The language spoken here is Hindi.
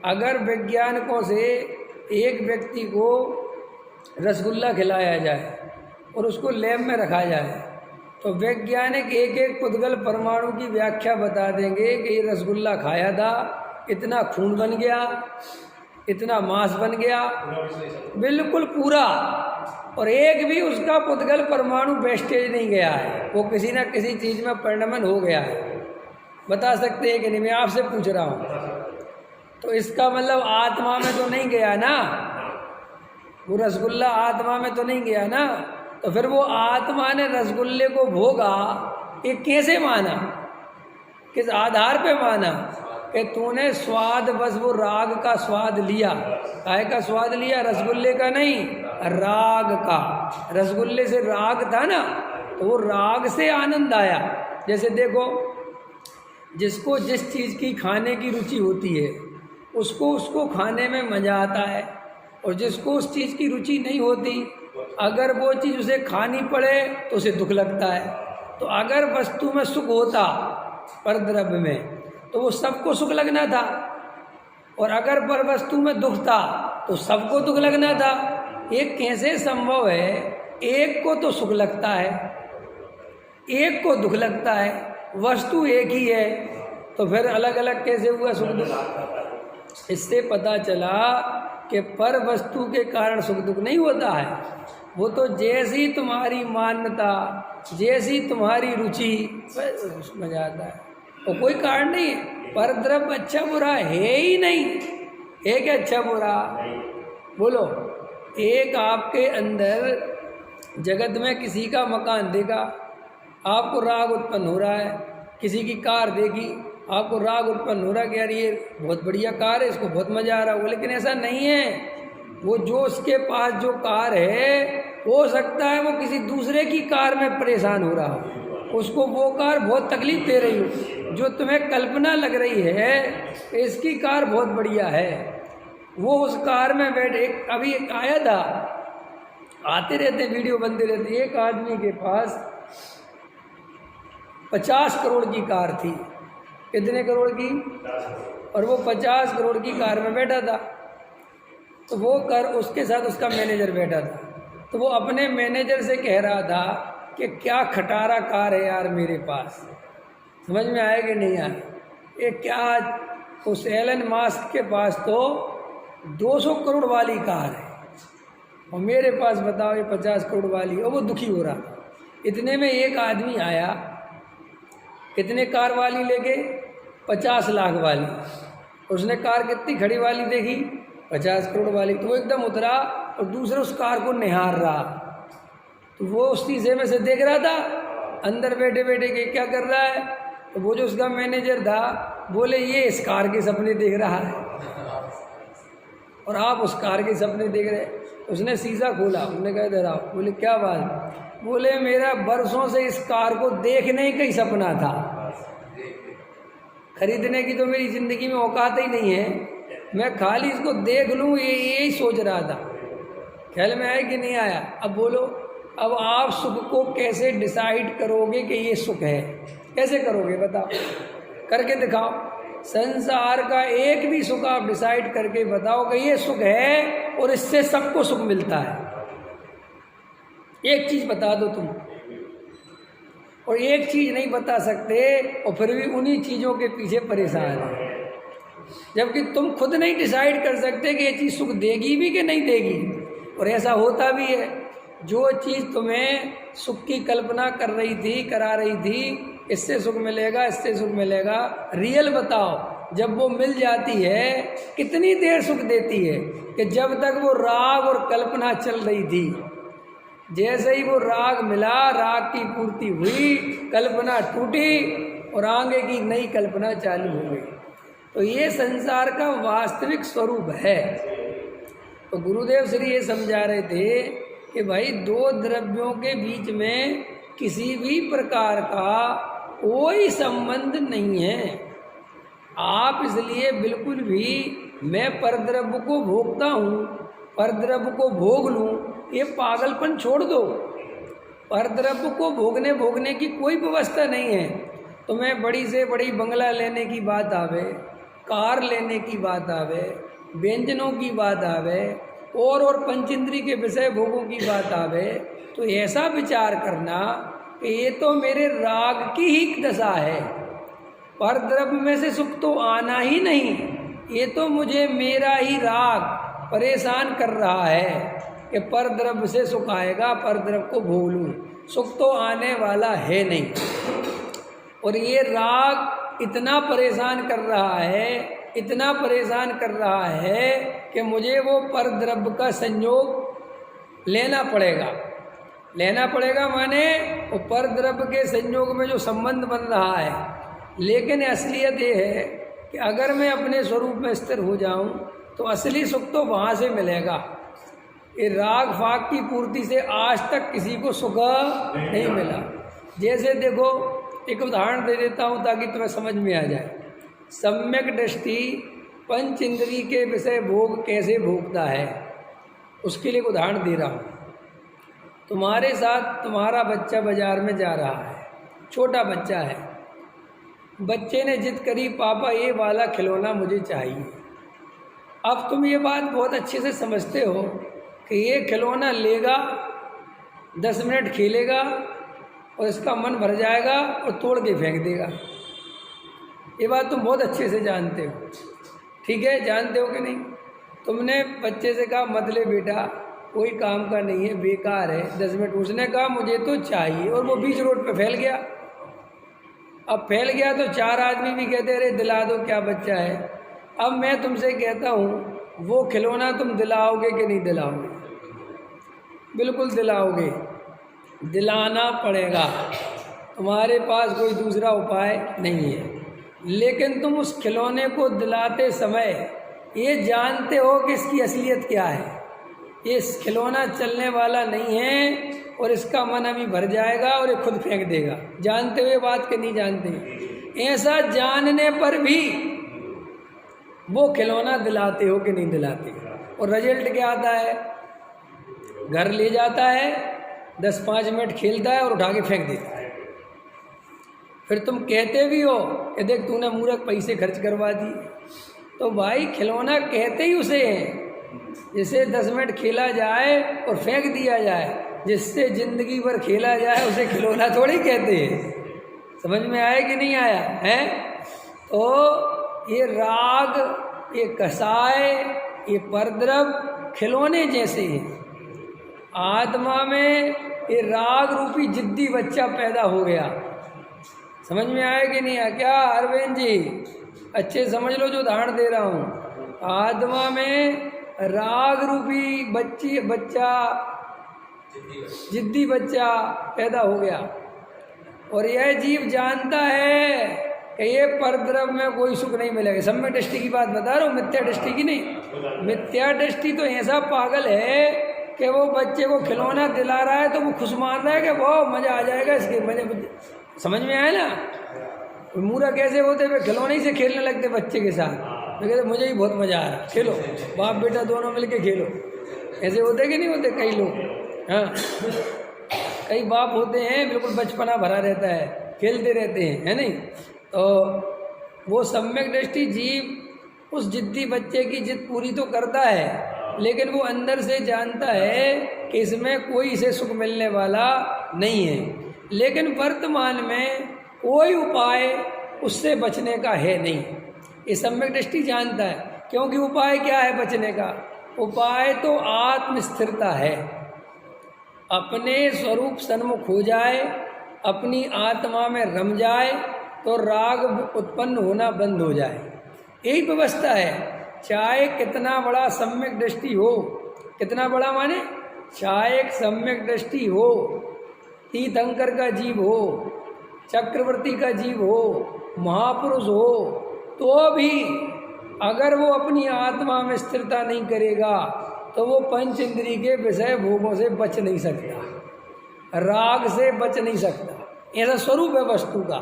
अगर वैज्ञानिकों से एक व्यक्ति को रसगुल्ला खिलाया जाए और उसको लैब में रखा जाए तो वैज्ञानिक एक एक पुद्गल परमाणु की व्याख्या बता देंगे कि ये रसगुल्ला खाया था, इतना खून बन गया, इतना मांस बन गया, बिल्कुल पूरा। और एक भी उसका पुद्गल परमाणु वेस्टेज नहीं गया है, वो किसी ना किसी चीज़ में परिणमन हो गया है। बता सकते हैं कि नहीं? मैं आपसे पूछ रहा हूँ। तो इसका मतलब आत्मा में तो नहीं गया ना, वो रसगुल्ला आत्मा में तो नहीं गया ना। तो फिर वो आत्मा ने रसगुल्ले को भोगा, ये कैसे माना, किस आधार पे माना? कि तूने स्वाद, बस वो राग का स्वाद लिया। काय का स्वाद लिया? रसगुल्ले का नहीं, राग का। रसगुल्ले से राग था ना, तो वो राग से आनंद आया। जैसे देखो, जिसको जिस चीज़ की खाने की रुचि होती है उसको खाने में मज़ा आता है, और जिसको उस चीज़ की रुचि नहीं होती, अगर वो चीज़ उसे खानी पड़े तो उसे दुख लगता है। तो अगर वस्तु में सुख होता, परद्रव्य में, तो वो सबको सुख लगना था, और अगर पर वस्तु में दुख था तो सबको दुख लगना था। ये कैसे संभव है? एक को तो सुख लगता है, एक को दुख लगता है, वस्तु एक ही है, तो फिर अलग अलग कैसे हुआ सुख दुख? इससे पता चला कि पर वस्तु के कारण सुख दुख नहीं होता है। वो तो जैसी तुम्हारी मान्यता, जैसी तुम्हारी रुचि, उसमें जाता है। वो कोई कारण नहीं है। पर द्रव्य अच्छा बुरा है ही नहीं। एक अच्छा बुरा बोलो, एक आपके अंदर जगत में किसी का मकान देखा, आपको राग उत्पन्न हो रहा है। किसी की कार देखी, आपको राग उत्पन्न हो रहा है कि यार ये बहुत बढ़िया कार है, इसको बहुत मज़ा आ रहा है। लेकिन ऐसा नहीं है। वो जो उसके पास जो कार है, हो सकता है वो किसी दूसरे की कार में परेशान हो रहा हो, उसको वो कार बहुत तकलीफ दे रही हो। जो तुम्हें कल्पना लग रही है इसकी कार बहुत बढ़िया है, वो उस कार में बैठे। अभी एक आया था, आते रहते वीडियो बनते रहते, एक आदमी के पास 50 करोड़ की कार थी। कितने करोड़ की? और वो 50 करोड़ की कार में बैठा था। तो वो कर उसके साथ उसका मैनेजर बैठा था। तो वो अपने मैनेजर से कह रहा था कि क्या खटारा कार है यार मेरे पास। समझ में आया कि नहीं आया? ये क्या, उस एलन मस्क के पास तो 200 करोड़ वाली कार है, और मेरे पास बताओ ये 50 करोड़ वाली। और वो दुखी हो रहा था। इतने में एक आदमी आया, कितने कार वाली लेके? 50 लाख वाली। उसने कार कितनी खड़ी वाली देखी? 50 करोड़ वाली। तो वो एकदम उतरा और दूसरे उस कार को निहार रहा। तो वो उस शीशे में से देख रहा था अंदर बैठे बैठे कि क्या कर रहा है। तो वो जो उसका मैनेजर था बोले, ये इस कार के सपने देख रहा है और आप उस कार के सपने देख रहे। उसने शीशा खोला, उसने कहा इधर आओ। बोले क्या बात? बोले मेरा बरसों से इस कार को देखने का ही सपना था, खरीदने की तो मेरी ज़िंदगी में औकात ही नहीं है, मैं खाली इसको देख लूँ, ये यही सोच रहा था। ख्याल में आया कि नहीं आया? अब बोलो, अब आप सुख को कैसे डिसाइड करोगे कि ये सुख है? कैसे करोगे बताओ? करके दिखाओ। संसार का एक भी सुख आप डिसाइड करके बताओ कि ये सुख है और इससे सबको सुख मिलता है। एक चीज़ बता दो तुम, और एक चीज़ नहीं बता सकते और फिर भी उन्हीं चीज़ों के पीछे परेशान है। जबकि तुम खुद नहीं डिसाइड कर सकते कि ये चीज़ सुख देगी भी कि नहीं देगी। और ऐसा होता भी है, जो चीज़ तुम्हें सुख की कल्पना कर रही थी, करा रही थी, इससे सुख मिलेगा, इससे सुख मिलेगा, रियल बताओ जब वो मिल जाती है कितनी देर सुख देती है? कि जब तक वो राग और कल्पना चल रही थी। जैसे ही वो राग मिला, राग की पूर्ति हुई, कल्पना टूटी और आगे की नई कल्पना चालू हो गई। तो ये संसार का वास्तविक स्वरूप है। तो गुरुदेव श्री ये समझा रहे थे कि भाई दो द्रव्यों के बीच में किसी भी प्रकार का कोई संबंध नहीं है। आप इसलिए बिल्कुल भी मैं परद्रव्य को भोगता हूँ, परद्रव्य को भोग लूँ, ये पागलपन छोड़ दो। परद्रव्य को भोगने की कोई व्यवस्था नहीं है। तुम्हें बड़ी से बड़ी बंगला लेने की बात आवे, कार लेने की बात आवे, व्यंजनों की बात आवे और पंचेंद्रिय के विषय भोगों की बात आवे, तो ऐसा विचार करना कि ये तो मेरे राग की ही दशा है, पर द्रव्य में से सुख तो आना ही नहीं, ये तो मुझे मेरा ही राग परेशान कर रहा है कि पर द्रव्य से सुख आएगा, पर द्रव्य को भोग लूँ, सुख तो आने वाला है नहीं। और ये राग इतना परेशान कर रहा है, इतना परेशान कर रहा है कि मुझे वो पर द्रव्य का संयोग लेना पड़ेगा। लेना पड़ेगा माने वो पर द्रव्य के संयोग में जो संबंध बन रहा है। लेकिन असलियत ये है कि अगर मैं अपने स्वरूप में स्थिर हो जाऊं तो असली सुख तो वहाँ से मिलेगा। ये राग फाग की पूर्ति से आज तक किसी को सुख नहीं मिला। जैसे देखो, एक उदाहरण दे देता हूँ ताकि तुम्हें समझ में आ जाए। सम्यक दृष्टि पंच इंद्रिय के विषय भोग कैसे भोगता है, उसके लिए एक उदाहरण दे रहा हूँ। तुम्हारे साथ तुम्हारा बच्चा बाजार में जा रहा है, छोटा बच्चा है। बच्चे ने जिद करी, पापा ये वाला खिलौना मुझे चाहिए। अब तुम ये बात बहुत अच्छे से समझते हो कि ये खिलौना लेगा, 10 मिनट खेलेगा और इसका मन भर जाएगा और तोड़ के फेंक देगा। ये बात तुम बहुत अच्छे से जानते हो, ठीक है? जानते हो कि नहीं? तुमने बच्चे से कहा मत ले बेटा, कोई काम का नहीं है, बेकार है, 10 मिनट। उसने कहा मुझे तो चाहिए, और वो बीच रोड पे फैल गया। अब फैल गया तो 4 आदमी भी कहते अरे दिला दो, क्या बच्चा है। अब मैं तुमसे कहता हूँ, वो खिलौना तुम दिलाओगे कि नहीं दिलाओगे? बिल्कुल दिलाओगे, दिलाना पड़ेगा, तुम्हारे पास कोई दूसरा उपाय नहीं है। लेकिन तुम उस खिलौने को दिलाते समय ये जानते हो कि इसकी असलियत क्या है। ये खिलौना चलने वाला नहीं है और इसका मन अभी भर जाएगा और ये खुद फेंक देगा। जानते हो ये बात कि नहीं जानते? ऐसा जानने पर भी वो खिलौना दिलाते हो कि नहीं दिलाते? और रिजल्ट क्या आता है? घर ले जाता है, 10-5 मिनट खेलता है और उठा के फेंक देता है। फिर तुम कहते भी हो कि देख तूने मूर्ख पैसे खर्च करवा दी। तो भाई खिलौना कहते ही उसे हैं जिसे 10 मिनट खेला जाए और फेंक दिया जाए। जिससे जिंदगी भर खेला जाए उसे खिलौना थोड़ी कहते हैं। समझ में आया कि नहीं आया है? तो ये राग, ये कसाय, ये परद्रव खिलौने जैसे हैं। आत्मा में ये राग रूपी जिद्दी बच्चा पैदा हो गया। समझ में आया कि नहीं आया? क्या अरविंद जी, अच्छे समझ लो जो उदाहरण दे रहा हूँ। आत्मा में राग रूपी बच्चा जिद्दी बच्चा पैदा हो गया। और यह जीव जानता है कि ये परद्रव्य में कोई सुख नहीं मिलेगा। सम्यक दृष्टि की बात बता रहा हूँ, मिथ्या दृष्टि की नहीं। मिथ्या दृष्टि तो ऐसा पागल है कि वो बच्चे को खिलौना दिला रहा है तो वो खुश मान रहा है कि बहुत मज़ा आ जाएगा इसके मजे। समझ में आया ना? मूर्ख कैसे होते हुए खिलौने से खेलने लगते बच्चे के साथ। मैं कहते मुझे ही बहुत मज़ा आ रहा है, खेलो, बाप बेटा दोनों मिलके खेलो। ऐसे होते कि नहीं होते कई लोग? हाँ, कई बाप होते हैं बिल्कुल बचपना भरा रहता है, खेलते रहते हैं, है नहीं? तो वो सम्यक दृष्टि जीव उस जिद्दी बच्चे की जिद पूरी तो करता है, लेकिन वो अंदर से जानता है कि इसमें कोई इसे सुख मिलने वाला नहीं है। लेकिन वर्तमान में कोई उपाय उससे बचने का है नहीं। ये सम्यक दृष्टि जानता है, क्योंकि उपाय क्या है बचने का? उपाय तो आत्मस्थिरता है। अपने स्वरूप सन्मुख हो जाए, अपनी आत्मा में रम जाए तो राग उत्पन्न होना बंद हो जाए। यही व्यवस्था है। चाहे कितना बड़ा सम्यक दृष्टि हो, कितना बड़ा माने, चाहे एक सम्यक दृष्टि हो, तीर्थंकर का जीव हो, चक्रवर्ती का जीव हो, महापुरुष हो, तो भी अगर वो अपनी आत्मा में स्थिरता नहीं करेगा तो वो पंच इंद्रिय के विषय भोगों से बच नहीं सकता, राग से बच नहीं सकता। ऐसा स्वरूप है वस्तु का।